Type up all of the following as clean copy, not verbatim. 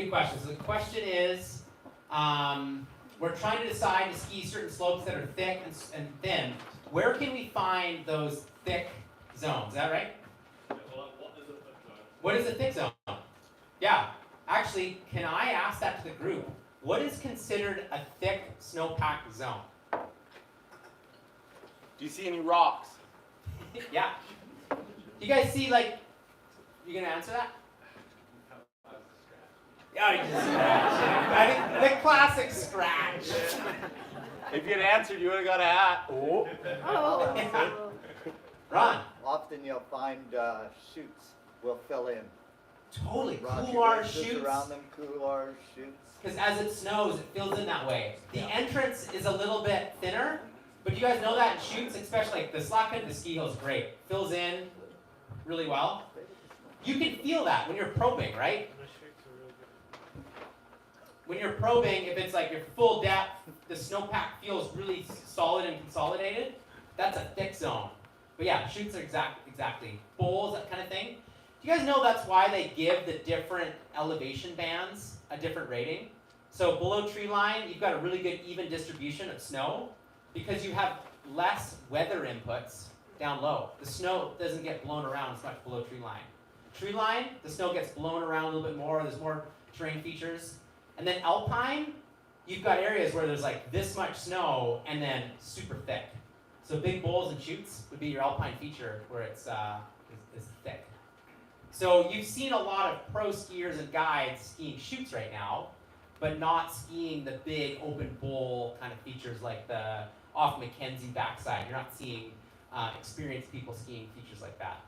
question. So the question is, we're trying to decide to ski certain slopes that are thick and thin. Where can we find those thick zones? Is that right? What is a thick zone? Yeah. Actually, can I ask that to the group? What is considered a thick snowpack zone? Do you see any rocks? Yeah. You guys see, like, you gonna answer that? Oh, you just scratch. I think the classic scratch. If you had answered, you would have got a hat. Oh. Yeah. Ron. Often you'll find chutes will fill in. Totally. Rocky Couloir ridges chutes. around them, couloir chutes. Because as it snows, it fills in that way. The entrance is a little bit thinner, but you guys know that in chutes, especially like the slack end of the ski hill is great. Fills in really well. You can feel that when you're probing, right? When you're probing, if it's like your full depth, the snowpack feels really solid and consolidated. That's a thick zone. But yeah, chutes are exactly. Bowls, that kind of thing. Do you guys know that's why they give the different elevation bands a different rating? So below tree line, you've got a really good even distribution of snow because you have less weather inputs down low. The snow doesn't get blown around as much below tree line. Tree line, the snow gets blown around a little bit more. There's more terrain features. And then alpine, you've got areas where there's like this much snow and then super thick. So big bowls and chutes would be your alpine feature where it's is thick. So you've seen a lot of pro skiers and guides skiing chutes right now, but not skiing the big open bowl kind of features like the off Mackenzie backside. You're not seeing experienced people skiing features like that.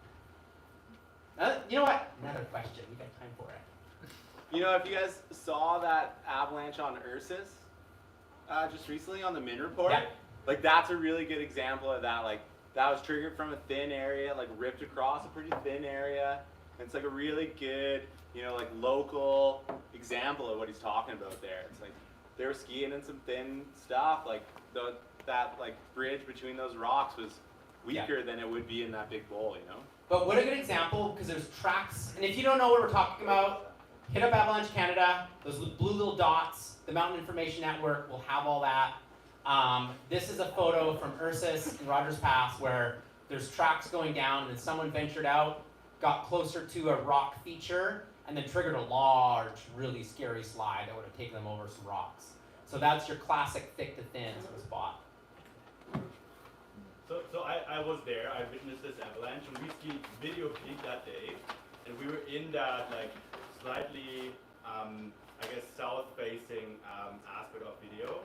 You know what? Another question. We got time for it. You know, if you guys saw that avalanche on Ursus just recently on the Min report, yeah. Like that's a really good example of that. Like that was triggered from a thin area, like ripped across a pretty thin area. And it's like a really good, you know, like local example of what he's talking about there. It's like they were skiing in some thin stuff. Like that like bridge between those rocks was weaker than it would be in that big bowl, you know. But what a good example, because there's tracks. And if you don't know what we're talking about, hit up Avalanche Canada, those blue little dots, the Mountain Information Network will have all that. This is a photo from Ursus and Rogers Pass where there's tracks going down and someone ventured out, got closer to a rock feature, and then triggered a large, really scary slide that would have taken them over some rocks. So that's your classic thick to thin sort of spot. So I was there, I witnessed this avalanche, and we skied Video Peak that day, and we were in that like slightly, I guess, south-facing aspect of Video,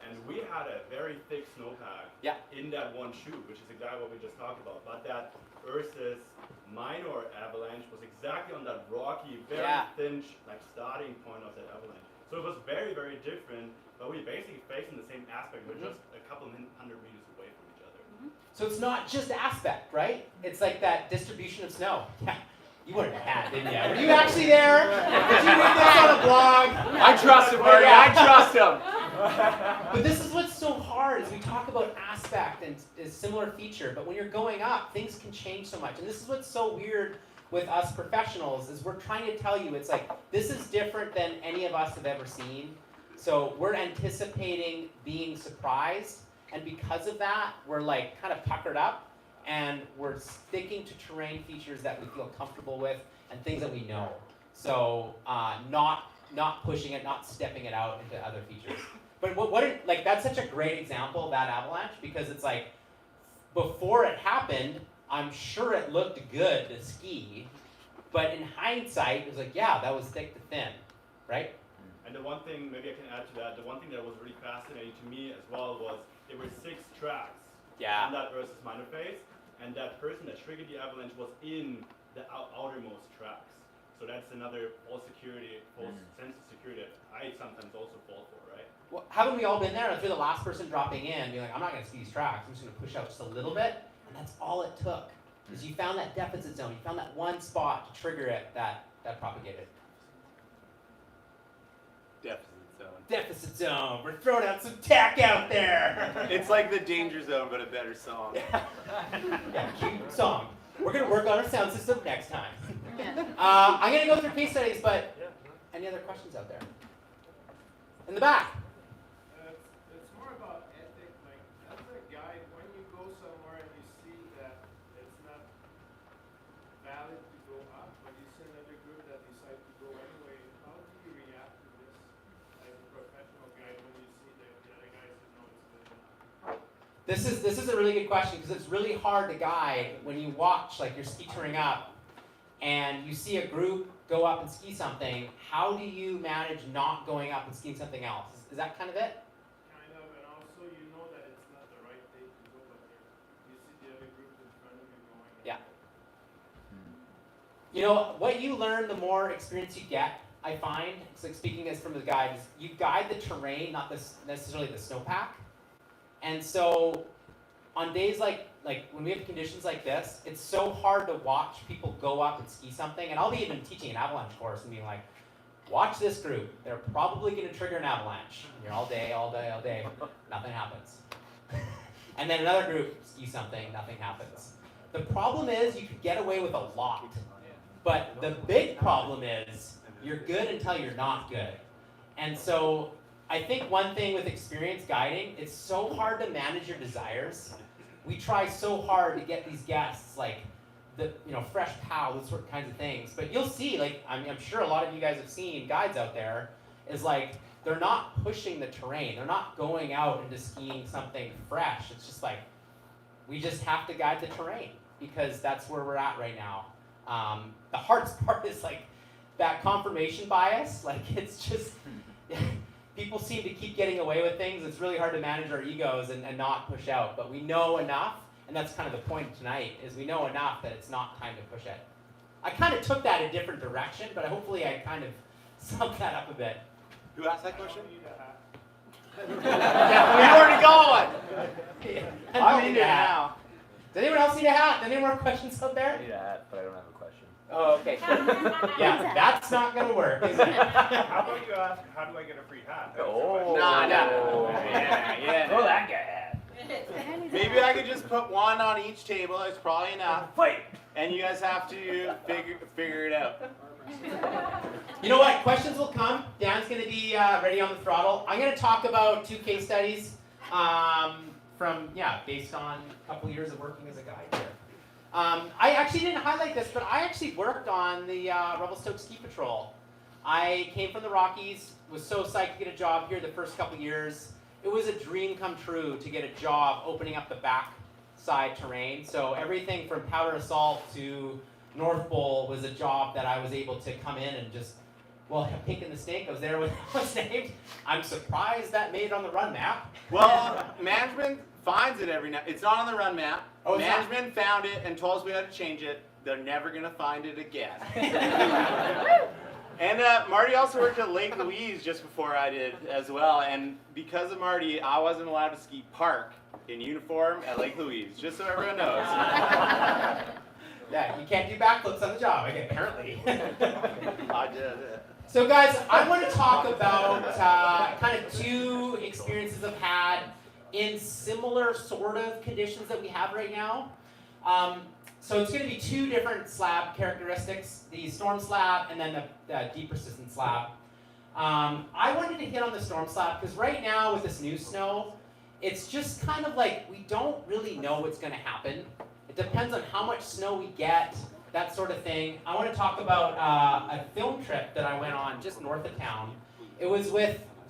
and we had a very thick snowpack in that one chute, which is exactly what we just talked about. But that Ursus minor avalanche was exactly on that rocky, very thin, like starting point of that avalanche. So it was very, very different, but we basically facing the same aspect, but just a couple hundred meters away from each other. So it's not just aspect, right? It's like that distribution of snow. Yeah. You weren't at, didn't you? Were you actually there? Did you read this on a blog? I trust him, Marty. I trust him. But this is what's so hard is we talk about aspect and a similar feature, but when you're going up, things can change so much. And this is what's so weird with us professionals is we're trying to tell you it's like this is different than any of us have ever seen. So we're anticipating being surprised, and because of that, we're like kind of puckered up. And we're sticking to terrain features that we feel comfortable with and things that we know. So not pushing it, not stepping it out into other features. But like that's such a great example of that avalanche because it's like before it happened, I'm sure it looked good to ski, but in hindsight, it was like, yeah, that was thick to thin, right? And the one thing, maybe I can add to that, the one thing that was really fascinating to me as well was there were 6 tracks on that Ursus minor phase. And that person that triggered the avalanche was in the outermost tracks. So that's another false security, false sense of security that I sometimes also fall for, right? Well, haven't we all been there? If you're the last person dropping in, being like, I'm not going to ski these tracks, I'm just going to push out just a little bit. And that's all it took. Is you found that deficit zone. You found that one spot to trigger it that propagated. Deficit zone. We're throwing out some tack out there. It's like the danger zone, but a better song. Yeah, cute song. We're going to work on our sound system next time. I'm going to go through case studies, but any any other questions out there? In the back. It's more about ethic. Like, as a guide, when you go somewhere and you see that it's not valid to go up, but you see another group that decide to go anyway, how do you react to this as a professional guide when you see that the other guys who know it's good enough? This is a really good question because it's really hard to guide when you watch, like you're ski touring up and you see a group go up and ski something. How do you manage not going up and skiing something else? Is that kind of it? Kind of, and also you know that it's not the right day to go, but you see the other group in front of you going. Yeah. You know, what you learn the more experience you get, I find, it's like speaking as from the guide, is you guide the terrain, not necessarily the snowpack. And so on days like when we have conditions like this, it's so hard to watch people go up and ski something. And I'll be even teaching an avalanche course and being like, watch this group. They're probably going to trigger an avalanche. You're all day, nothing happens. And then another group ski something, nothing happens. The problem is you could get away with a lot. But the big problem is you're good until you're not good. And so I think one thing with experience guiding, it's so hard to manage your desires. We try so hard to get these guests like the fresh POW, those sort of kinds of things. But you'll see, like I'm sure a lot of you guys have seen guides out there, is like they're not pushing the terrain. They're not going out and just skiing something fresh. It's just like we just have to guide the terrain because that's where we're at right now. The hardest part is like that confirmation bias. Like it's just people seem to keep getting away with things. It's really hard to manage our egos and not push out. But we know enough, and that's kind of the point tonight, is we know enough that it's not time to push it. I kind of took that a different direction, but hopefully I kind of summed that up a bit. Who asked that question? Yeah, We've already gone! I'm in there now. Does anyone else need a hat? Any more questions out there? I need a hat, but I don't have a question. Oh, okay. Yeah, that's not going to work, is it? How about you ask, how do I get a free hat? Oh. Nah. Yeah. Throw that guy a hat. Maybe I could just put one on each table. It's probably enough. Fight! And you guys have to figure it out. You know what? Questions will come. Dan's going to be ready on the throttle. I'm going to talk about 2 case studies based on a couple years of working as a guide here. I actually didn't highlight this, but I actually worked on the Revelstoke Ski Patrol. I came from the Rockies, was so psyched to get a job here the first couple years. It was a dream come true to get a job opening up the backside terrain. So everything from Powder Assault to North Bowl was a job that I was able to come in and just, Pink and the Snake, I was there when it was named. I'm surprised that made it on the run map. Well, management finds it every now. It's not on the run map. Oh, it's not? Management found it and told us we had to change it. They're never gonna find it again. And Marty also worked at Lake Louise just before I did as well. And because of Marty, I wasn't allowed to ski park in uniform at Lake Louise, just so everyone knows. Yeah, you can't do backflips on the job, apparently. I did it. So guys, I want to talk about kind of 2 experiences I've had in similar sort of conditions that we have right now. So it's going to be 2 different slab characteristics, the storm slab and then the deep persistent slab. I wanted to hit on the storm slab because right now with this new snow, it's just kind of like we don't really know what's going to happen. It depends on how much snow we get, that sort of thing. I want to talk about a film trip that I went on just north of town. It was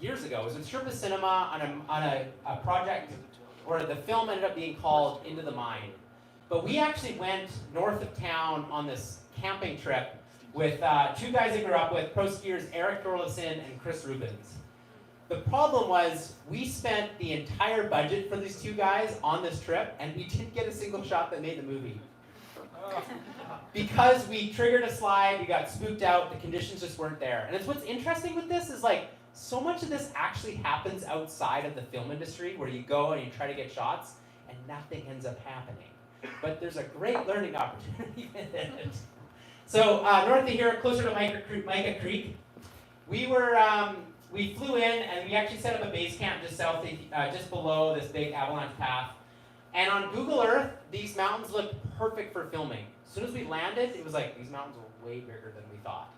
years ago, it was with Schaefer Cinema on a project where the film ended up being called Into the Mine. But we actually went north of town on this camping trip with 2 guys I grew up with, pro skiers Eric Dorlison and Chris Rubens. The problem was we spent the entire budget for these 2 guys on this trip and we didn't get a single shot that made the movie. Because we triggered a slide, we got spooked out, the conditions just weren't there. And it's what's interesting with this is like, so much of this actually happens outside of the film industry where you go and you try to get shots and nothing ends up happening. But there's a great learning opportunity with it. So north of here, closer to Mica Creek, we flew in and we actually set up a base camp just just below this big avalanche path. And on Google Earth, these mountains looked perfect for filming. As soon as we landed, it was like, these mountains were way bigger than we thought.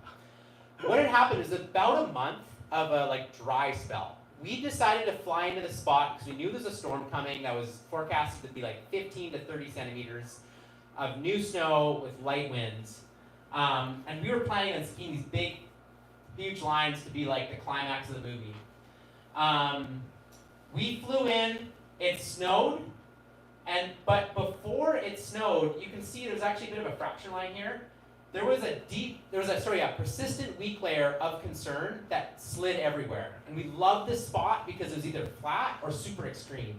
what had happened is about a month of a like dry spell. We decided to fly into the spot because we knew there was a storm coming that was forecasted to be like 15 to 30 centimeters of new snow with light winds. And we were planning on skiing these big, huge lines to be like the climax of the movie. We flew in, it snowed, but before it snowed, you can see there's actually a bit of a fraction line here. There was a persistent weak layer of concern that slid everywhere. And we loved this spot because it was either flat or super extreme.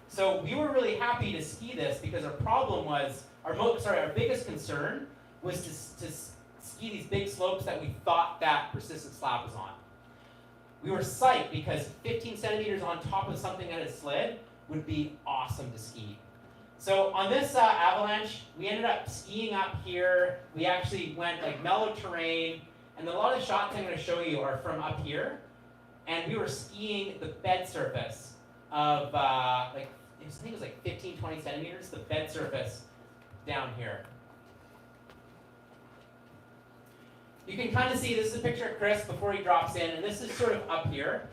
So we were really happy to ski this because our problem was, our biggest concern was to ski these big slopes that we thought that persistent slab was on. We were psyched because 15 centimeters on top of something that had slid would be awesome to ski. So on this avalanche, we ended up skiing up here. We actually went like mellow terrain, and a lot of the shots I'm going to show you are from up here. And we were skiing the bed surface of I think it was like 15, 20 centimeters, the bed surface down here. You can kind of see, this is a picture of Chris before he drops in, and this is sort of up here.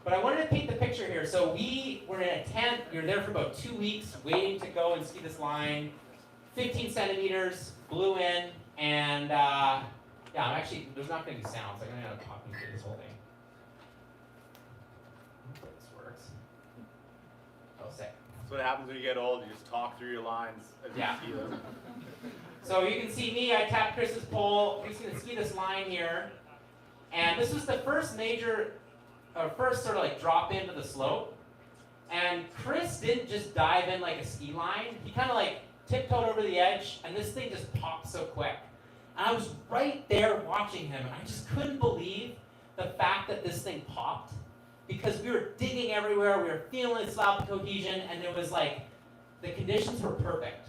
But I wanted to paint the picture here. So we were in a tent. We were there for about 2 weeks waiting to go and ski this line. 15 centimeters, blew in, and yeah, there's not going to be sounds. I'm going to end up talking through this whole thing. Hopefully this works. Oh, sick. That's what happens when you get old. You just talk through your lines as you ski them. So you can see me, I tapped Chris's pole. He's going to ski this line here. And this was the first sort of like drop into the slope. And Chris didn't just dive in like a ski line. He kind of like tiptoed over the edge, and this thing just popped so quick. And I was right there watching him, and I just couldn't believe the fact that this thing popped. Because we were digging everywhere, we were feeling slab cohesion, and it was like, the conditions were perfect.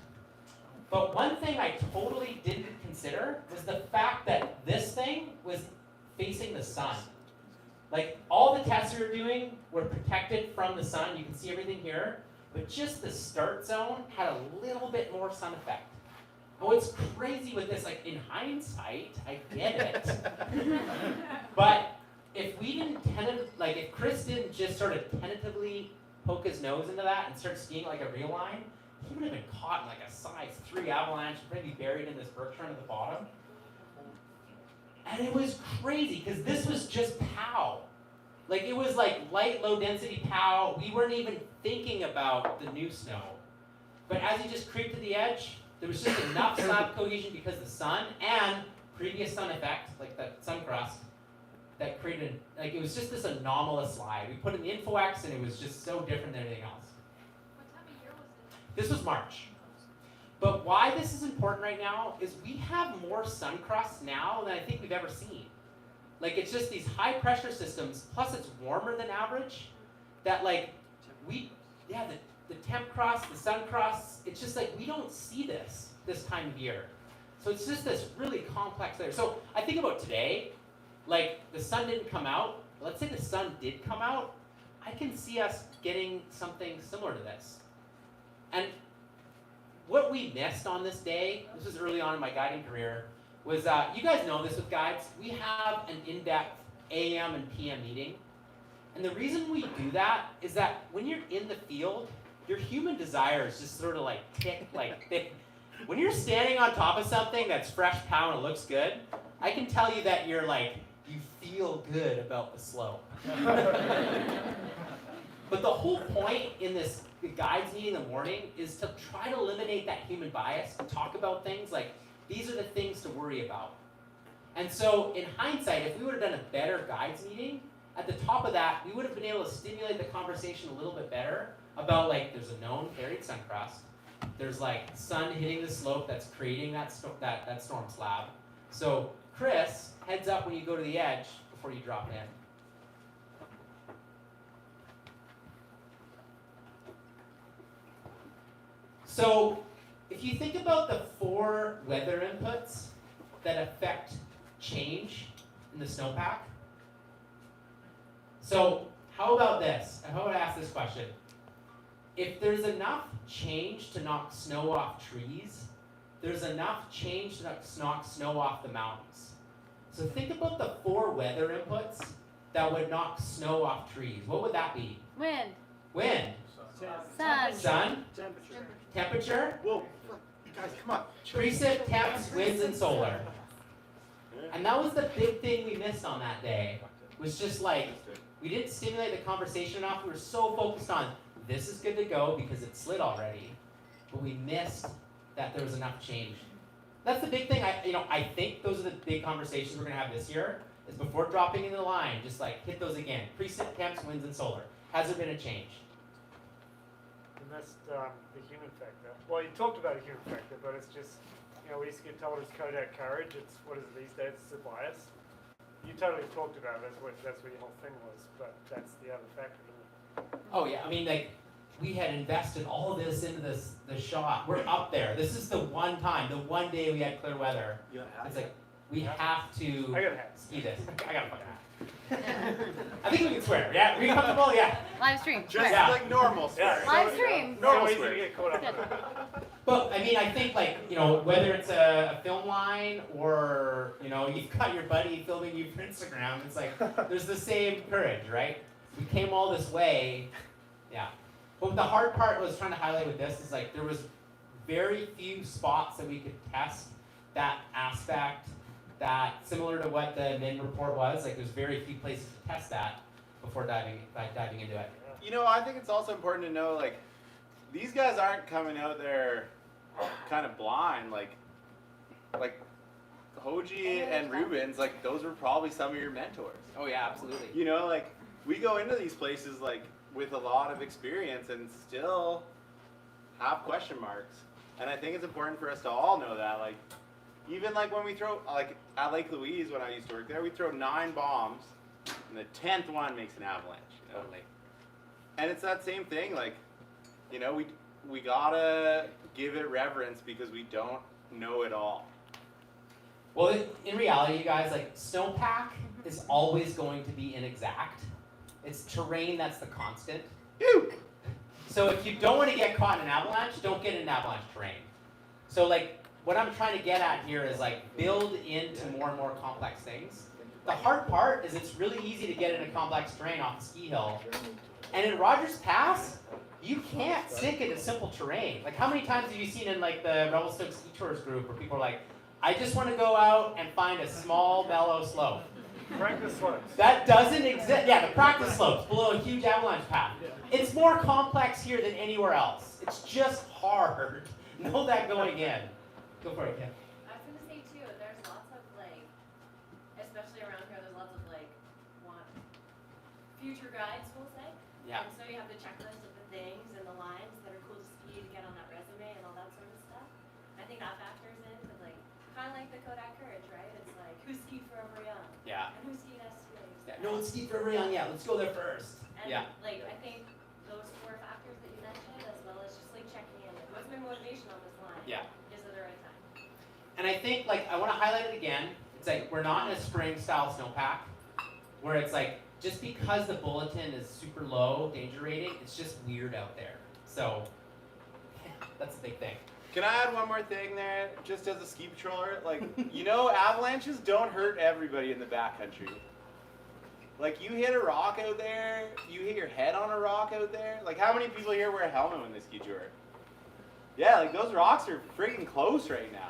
But one thing I totally didn't consider was the fact that this thing was facing the sun. Like, all the tests we were doing were protected from the sun. You can see everything here. But just the start zone had a little bit more sun effect. And what's crazy with this, like, in hindsight, I get it. But if we didn't if Chris didn't just sort of tentatively poke his nose into that and start skiing like a real line, he would have been caught in like a size 3 avalanche, maybe buried in this bergschrund at the bottom. And it was crazy, because this was just POW. Like, it was like light, low density POW. We weren't even thinking about the new snow. But as you just creeped to the edge, there was just enough slab cohesion because of the sun and previous sun effect, like that sun crust, that created, like, it was just this anomalous slide. We put in the InfoX, and it was just so different than anything else. What time of year was it? This was March. But why this is important right now is we have more sun crust now than I think we've ever seen. Like, it's just these high pressure systems, plus it's warmer than average, that like, the temp crust, the sun crust, it's just like, we don't see this time of year. So it's just this really complex layer. So I think about today, like, the sun didn't come out. Let's say the sun did come out. I can see us getting something similar to this. And what we missed on this day, this was early on in my guiding career, was you guys know this with guides, we have an in-depth AM and PM meeting. And the reason we do that is that when you're in the field, your human desires just sort of like tick like thick. When you're standing on top of something that's fresh POW and it looks good, I can tell you that you're like, you feel good about the slope. But the whole point in this guides meeting in the morning is to try to eliminate that human bias and talk about things like, these are the things to worry about. And so in hindsight, if we would have done a better guides meeting, at the top of that, we would have been able to stimulate the conversation a little bit better about, like, there's a known buried sun crust. There's like sun hitting the slope that's creating that storm slab. So Chris, heads up when you go to the edge before you drop in. So if you think about the 4 weather inputs that affect change in the snowpack, so how about this? How about I ask this question? If there's enough change to knock snow off trees, there's enough change to knock snow off the mountains. So think about the 4 weather inputs that would knock snow off trees. What would that be? Wind. Wind, Sun. sun, temperature, Whoa, guys, come on. precip, temps, winds, and solar. And that was the big thing we missed on that day. Was just like, we didn't stimulate the conversation enough. We were so focused on, this is good to go because it slid already. But we missed that there was enough change. That's the big thing. I think those are the big conversations we're gonna have this year. Is before dropping into the line, just like hit those again. Precip, temps, winds, and solar. Has there been a change? You missed the human factor. Well, you talked about a human factor, but it's just, we used to get told it's Kodak courage. It's, what is it these days? It's a bias. You totally talked about it. That's what your whole thing was, but that's the other factor, isn't it? Oh yeah, I mean like, we had invested all this into the shot. We're up there. This is the one time, the one day we had clear weather. It's like, we have to I got a hat. ski this. I got a fucking hat. I think we can swear. Yeah, are you comfortable? Yeah. Live stream. Just Yeah. like normal swear. Live stream. Normal So easy to swear. get caught up in. But I mean, I think like, whether it's a film line or, you've got your buddy filming you for Instagram, it's like, there's the same courage, right? We came all this way, yeah. But the hard part was trying to highlight with this is like, there was very few spots that we could test that aspect, that similar to what the MIN report was, like there's very few places to test that before diving into it. I think it's also important to know, like, these guys aren't coming out there kind of blind, like Hoji and Rubens, like, those were probably some of your mentors. Oh yeah, absolutely. Like, we go into these places, like, with a lot of experience and still have question marks. And I think it's important for us to all know that, like, even like when we throw, like at Lake Louise when I used to work there, we throw 9 bombs and the 10th one makes an avalanche. Totally. And it's that same thing, like, we gotta give it reverence because we don't know it all. Well, in reality, you guys, like, snowpack is always going to be inexact. It's terrain that's the constant. Ew. So if you don't want to get caught in an avalanche, don't get in avalanche terrain. So like, what I'm trying to get at here is like, build into more and more complex things. The hard part is it's really easy to get into complex terrain off the ski hill. And in Rogers Pass, you can't stick into simple terrain. Like, how many times have you seen in like the Revelstoke Ski Tours group where people are like, I just want to go out and find a small, mellow slope. Practice slopes. That doesn't exist. Yeah, the practice slopes below a huge avalanche path. It's more complex here than anywhere else. It's just hard. Know that going in. Go for it, Kim. I was gonna say too, there's lots of like, especially around here, there's lots of like, future guides, we'll say. Yeah. And so you have the checklist of the things and the lines that are cool to ski to get on that resume and all that sort of stuff. I think that factors in, because like, kind of like the Kodak Courage, right? It's like, who skied Forever Young? Yeah. And who skied SGA? Yeah. No, let's keep Forever Young. Yeah, let's go there first. And Yeah. like, I think those 4 factors that you mentioned, as well as just like checking in, like, what's my motivation on this line? Yeah. Is it the right time? And I think, like, I want to highlight it again. It's like, we're not in a spring-style snowpack, where it's like, just because the bulletin is super low danger rating, it's just weird out there. So, that's the big thing. Can I add one more thing there, just as a ski patroller? Like, avalanches don't hurt everybody in the backcountry. Like, you hit a rock out there, you hit your head on a rock out there. Like, how many people here wear a helmet when they ski tour? Yeah, like, those rocks are freaking close right now.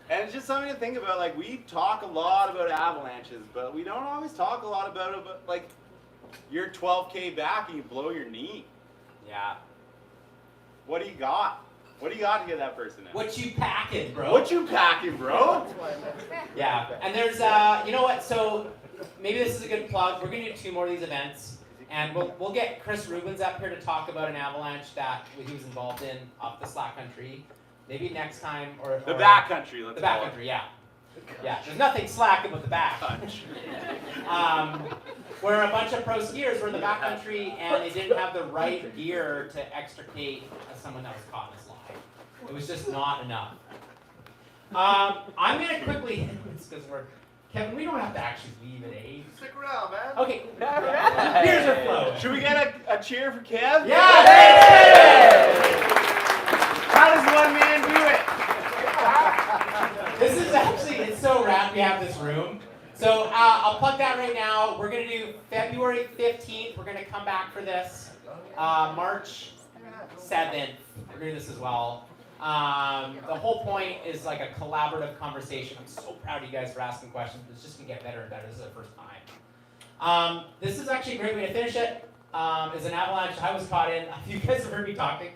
And it's just something to think about. Like, we talk a lot about avalanches, but we don't always talk a lot about like, you're 12K back and you blow your knee. Yeah. What do you got? What do you got to get that person out? What you packing, bro? What you packing, bro? Yeah, and there's, you know what, so maybe this is a good plug. We're going to do 2 more of these events, and we'll get Chris Rubens up here to talk about an avalanche that he was involved in up the slack country. Maybe next time, or The backcountry, let's the call it. backcountry, yeah. Yeah, there's nothing slack about the back. Punch. Where a bunch of pro skiers were in the backcountry and they didn't have the right gear to extricate someone that was caught in a slide. It was just not enough. I'm going to quickly hit this because Kevin, we don't have to actually leave at 8. Stick around, man. Okay, here's our flow. Should we get a cheer for Kev? Yeah! How does one man do it? This is actually, it's so glad we have this room. So I'll plug that right now. We're going to do February 15th. We're going to come back for this. March 7th. We're doing this as well. The whole point is like a collaborative conversation. I'm so proud of you guys for asking questions. It's just going to get better and better. This is the first time. This is actually a great way to finish it. Is an avalanche I was caught in. You guys have heard me talking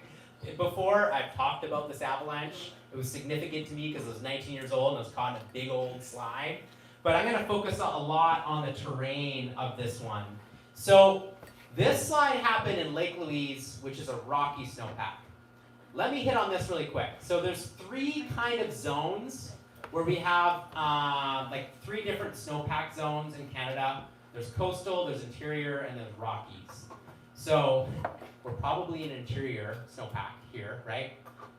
before. I've talked about this avalanche. It was significant to me because I was 19 years old and I was caught in a big old slide. But I'm going to focus a lot on the terrain of this one. So this slide happened in Lake Louise, which is a rocky snowpack. Let me hit on this really quick. So there's 3 kind of zones where we have like 3 different snowpack zones in Canada. There's coastal, there's interior, and there's Rockies. So we're probably in interior snowpack here, right?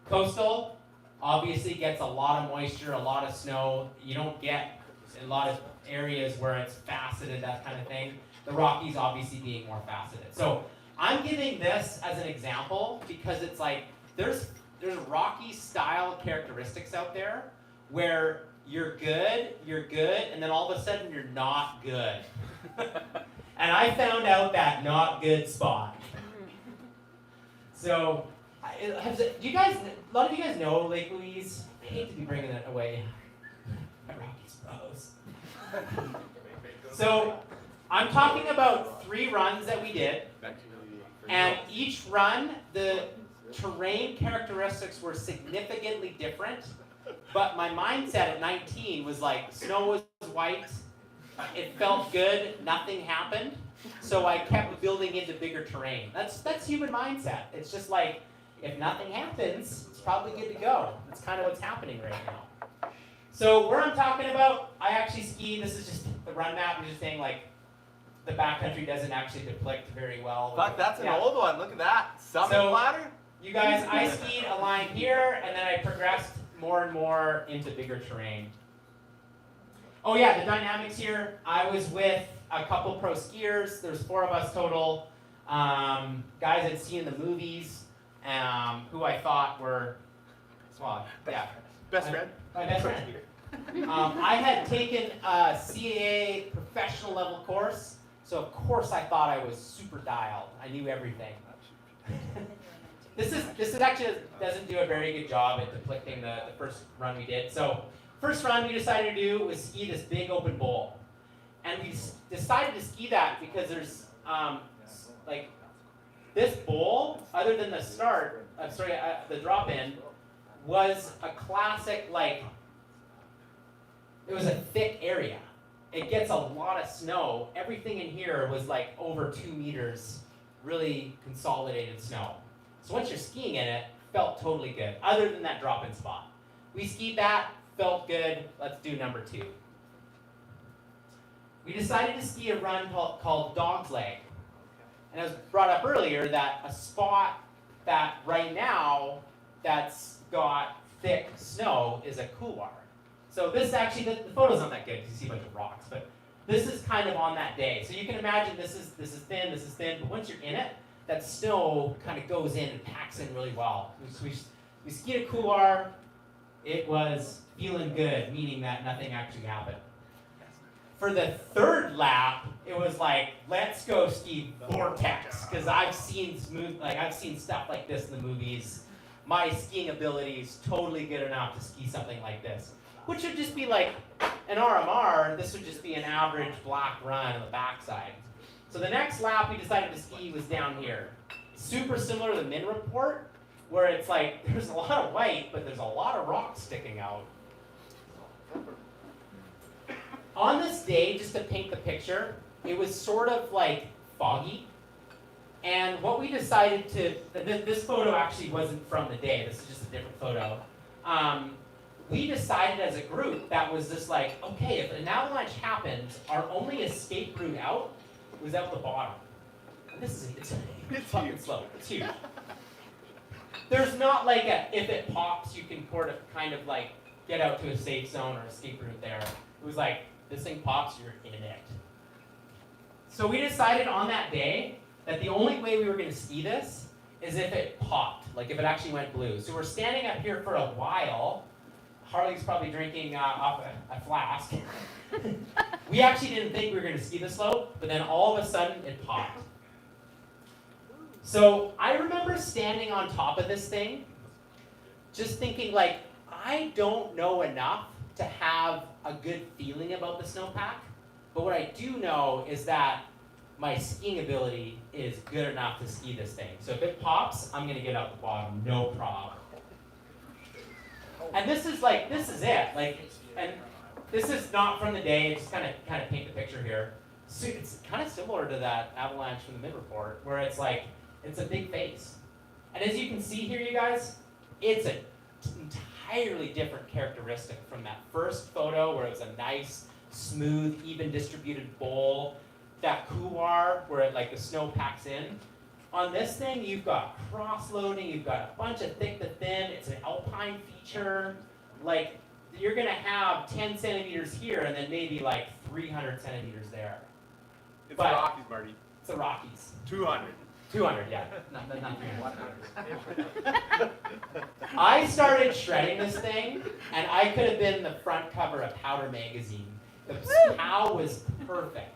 Coastal obviously gets a lot of moisture, a lot of snow. You don't get a lot of areas where it's faceted, that kind of thing. The Rockies obviously being more faceted. So I'm giving this as an example because it's like there's Rocky style characteristics out there where you're good, and then all of a sudden you're not good. And I found out that not good spot. So, do you guys? A lot of you guys know Lake Louise. I hate to be bringing it away. My Rockies pros. So, I'm talking about 3 runs that we did, and each run the terrain characteristics were significantly different. But my mindset at 19 was like, snow was white, it felt good, nothing happened. So I kept building into bigger terrain. That's human mindset. It's just like, if nothing happens, it's probably good to go. That's kind of what's happening right now. So where I'm talking about, I actually ski, this is just the run map. I'm just saying like, the backcountry doesn't actually depict very well. Fuck, that's an old one. Look at that. Summit ladder? You guys, I skied a line here, and then I progressed more and more into bigger terrain. Oh yeah, the dynamics here. I was with a couple pro skiers. There's 4 of us total. Guys I'd seen in the movies, who I thought were, well, yeah. Best friend? My best friend. I had taken a CAA professional level course, so of course I thought I was super dialed. I knew everything. This is actually doesn't do a very good job at depicting the first run we did. So first run we decided to do was ski this big open bowl. And we decided to ski that because there's like this bowl, other than the start, the drop in, was a classic, like, it was a thick area. It gets a lot of snow. Everything in here was like over 2 meters, really consolidated snow. So once you're skiing in it, felt totally good, other than that drop-in spot. We skied that, felt good. Let's do number 2. We decided to ski a run called Dog's Leg. And it was brought up earlier that a spot that right now that's got thick snow is a couloir. So this actually, the photo's not that good because you see a bunch of rocks, but this is kind of on that day. So you can imagine this is thin, but once you're in it, that snow kind of goes in and packs in really well. We skied a couloir. It was feeling good, meaning that nothing actually happened. For the 3rd lap, it was like, let's go ski vortex, because I've seen stuff like this in the movies. My skiing ability is totally good enough to ski something like this, which would just be like an RMR. This would just be an average black run on the backside. So the next lap we decided to ski was down here. Super similar to the Min report, where it's like there's a lot of white, but there's a lot of rocks sticking out. On this day, just to paint the picture, it was sort of like foggy. And what we decided to, this photo actually wasn't from the day, this is just a different photo. We decided as a group that was just like, okay, if an avalanche happens, our only escape route out was out the bottom. And it's fucking huge. Slow, it's huge. There's not like if it pops, you can kind of like get out to a safe zone or escape route there. It was like, this thing pops, you're in it. So we decided on that day that the only way we were going to ski this is if it popped, like if it actually went blue. So we're standing up here for a while, Harley's probably drinking off a flask. We actually didn't think we were going to ski the slope, but then all of a sudden it popped. So I remember standing on top of this thing, just thinking like, I don't know enough to have a good feeling about the snowpack, but what I do know is that my skiing ability is good enough to ski this thing. So if it pops, I'm gonna get out the bottom, no problem. And this is it, like, and this is not from the day, just kind of paint the picture here. So it's kind of similar to that avalanche from the mid-report, where it's like, it's a big face. And as you can see here, you guys, it's an entirely different characteristic from that first photo where it was a nice, smooth, even distributed bowl. That couloir where it, like the snow packs in. On this thing, you've got cross-loading, you've got a bunch of thick to thin, it's an alpine feature. Like, you're gonna have 10 centimeters here and then maybe like 300 centimeters there. It's But- the Rockies, Marty. It's the Rockies. 200. 200, yeah. Not 300. I started shredding this thing, and I could have been the front cover of Powder magazine. The cow was perfect.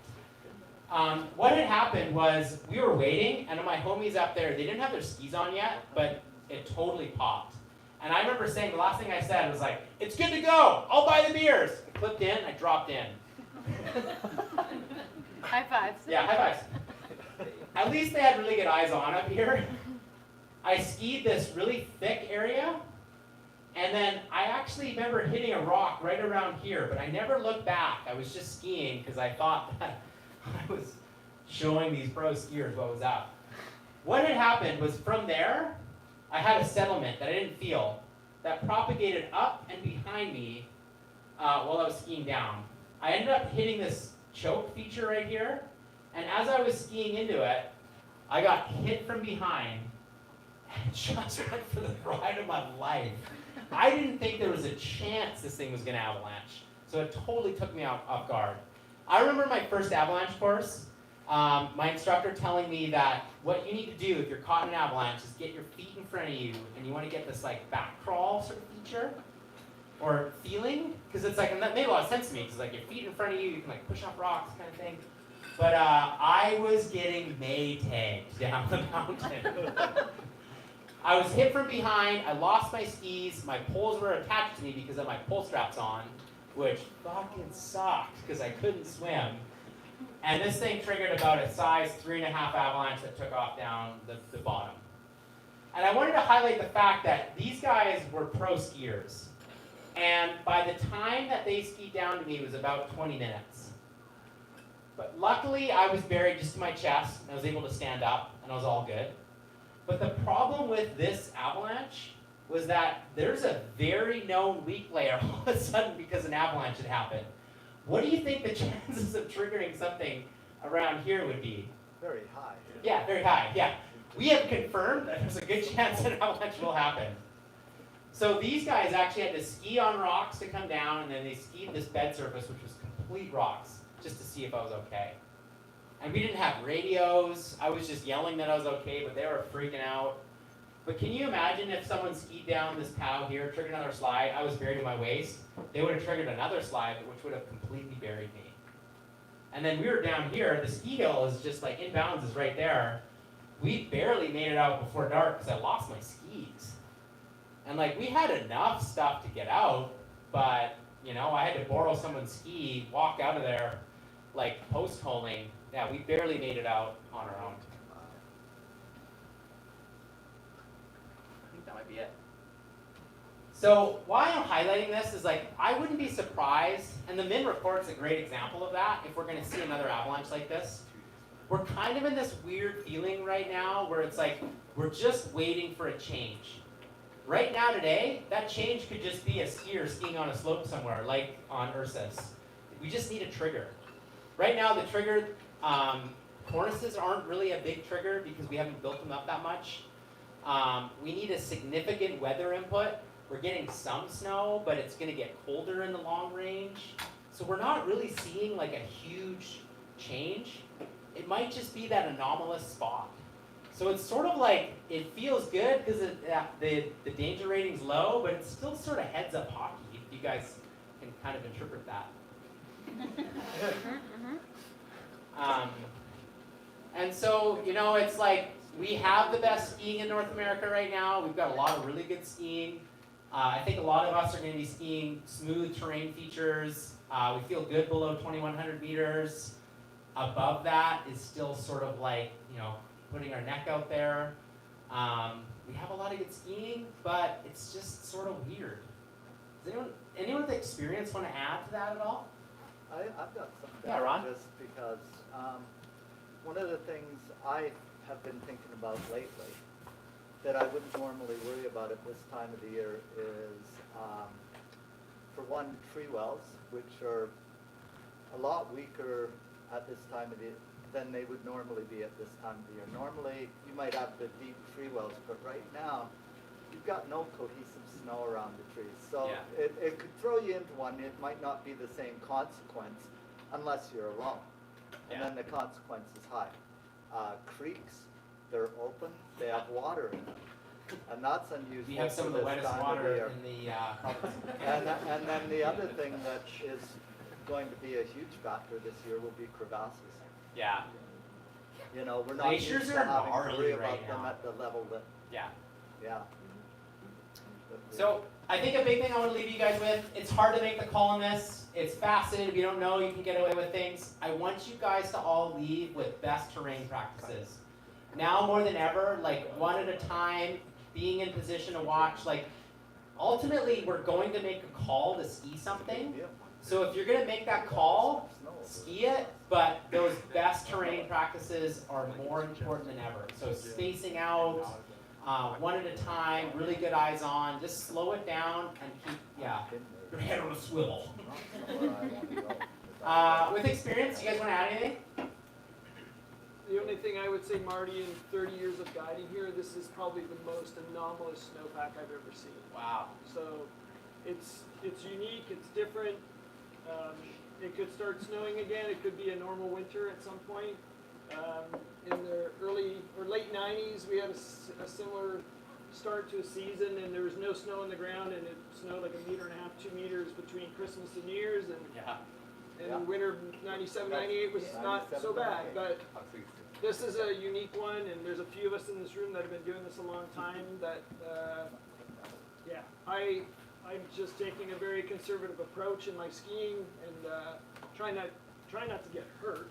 What had happened was we were waiting, and my homies up there, they didn't have their skis on yet, but it totally popped. And I remember saying, the last thing I said was like, it's good to go, I'll buy the beers. I clipped in, I dropped in. High fives. Yeah, high fives. At least they had really good eyes on up here. I skied this really thick area, and then I actually remember hitting a rock right around here, but I never looked back. I was just skiing because I thought that I was showing these pro skiers what was up. What had happened was from there, I had a settlement that I didn't feel that propagated up and behind me while I was skiing down. I ended up hitting this choke feature right here, and as I was skiing into it, I got hit from behind and just went for the ride of my life. I didn't think there was a chance this thing was going to avalanche, so it totally took me off guard. I remember my first avalanche course, my instructor telling me that what you need to do if you're caught in an avalanche is get your feet in front of you, and you want to get this like back crawl sort of feature, or feeling, because it's like, and that made a lot of sense to me, because like your feet in front of you, you can like push off rocks kind of thing. But I was getting maytagged down the mountain. I was hit from behind, I lost my skis, my poles were attached to me because of my pole straps on, which fucking sucked because I couldn't swim. And this thing triggered about a size 3.5 avalanche that took off down the bottom. And I wanted to highlight the fact that these guys were pro skiers. And by the time that they skied down to me, it was about 20 minutes. But luckily, I was buried just to my chest, and I was able to stand up, and I was all good. But the problem with this avalanche was that there's a very known weak layer all of a sudden because an avalanche had happened. What do you think the chances of triggering something around here would be? Very high. Yeah, very high, yeah. We have confirmed that there's a good chance an avalanche will happen. So these guys actually had to ski on rocks to come down, and then they skied this bed surface, which was complete rocks, just to see if I was okay. And we didn't have radios. I was just yelling that I was okay, but they were freaking out. But can you imagine if someone skied down this POW here, triggered another slide, I was buried to my waist, they would have triggered another slide, which would have completely buried me. And then we were down here, the ski hill is just like, inbounds is right there. We barely made it out before dark because I lost my skis. And like, we had enough stuff to get out, but you know, I had to borrow someone's ski, walk out of there, like post-holing. Yeah, we barely made it out on our own. I think that might be it. So why I'm highlighting this is like, I wouldn't be surprised, and the Min report's a great example of that, if we're gonna see another avalanche like this. We're kind of in this weird feeling right now where it's like, we're just waiting for a change. Right now today, that change could just be a skier skiing on a slope somewhere, like on Ursus. We just need a trigger. Right now the trigger, cornices aren't really a big trigger because we haven't built them up that much. We need a significant weather input. We're getting some snow, but it's gonna get colder in the long range. So we're not really seeing like a huge change. It might just be that anomalous spot. So it's sort of like, it feels good because the danger rating's low, but it's still sort of heads up hockey. you guys can kind of interpret that. And so, you know, it's like we have the best skiing in North America right now. We've got a lot of really good skiing. I think a lot of us are going to be skiing smooth terrain features. We feel good below 2,100 meters. Above that is still sort of like, you know, putting our neck out there. We have a lot of good skiing, but it's just sort of weird. Does anyone with experience want to add to that at all? I've got something. Yeah, Ron? Just because one of the things I have been thinking about lately that I wouldn't normally worry about at this time of the year is, for one, tree wells, which are a lot weaker at this time of the year than they would normally be at this time of the year. Normally, you might have the deep tree wells, but right now, you've got no cohesive snow around the trees. So Yeah. it could throw you into one. It might not be the same consequence unless you're alone. And Yeah. then the consequence is high. Creeks, they're open, they have water in them. And that's unusual We have some of for the this wettest time of water year. in the province. And then the other thing that is going to be a huge factor this year will be crevasses. Yeah, You know, we're not Glaciers used are to having to gnarly worry right about them now. at the level that, yeah. yeah. So I think a big thing I want to leave you guys with, it's hard to make the call on this. It's faceted. If you don't know, you can get away with things. I want you guys to all leave with best terrain practices. Now more than ever, like one at a time, being in position to watch, like ultimately we're going to make a call to ski something. So if you're going to make that call, ski it, but those best terrain practices are more important than ever. So spacing out, one at a time, really good eyes on, just slow it down and keep, your head on a swivel. With experience, you guys want to add anything? The only thing I would say, Marty, in 30 years of guiding here, this is probably the most anomalous snowpack I've ever seen. Wow. So it's unique, it's different. It could start snowing again, it could be a normal winter at some point. In the early or late 90s, we had a similar start to a season, and there was no snow on the ground, and it snowed like 1.5 meters, 2 meters between Christmas and New Year's, and winter 97, 98 was not so bad. But this is a unique one, and there's a few of us in this room that have been doing this a long time. That I'm just taking a very conservative approach in my skiing, and try not to get hurt.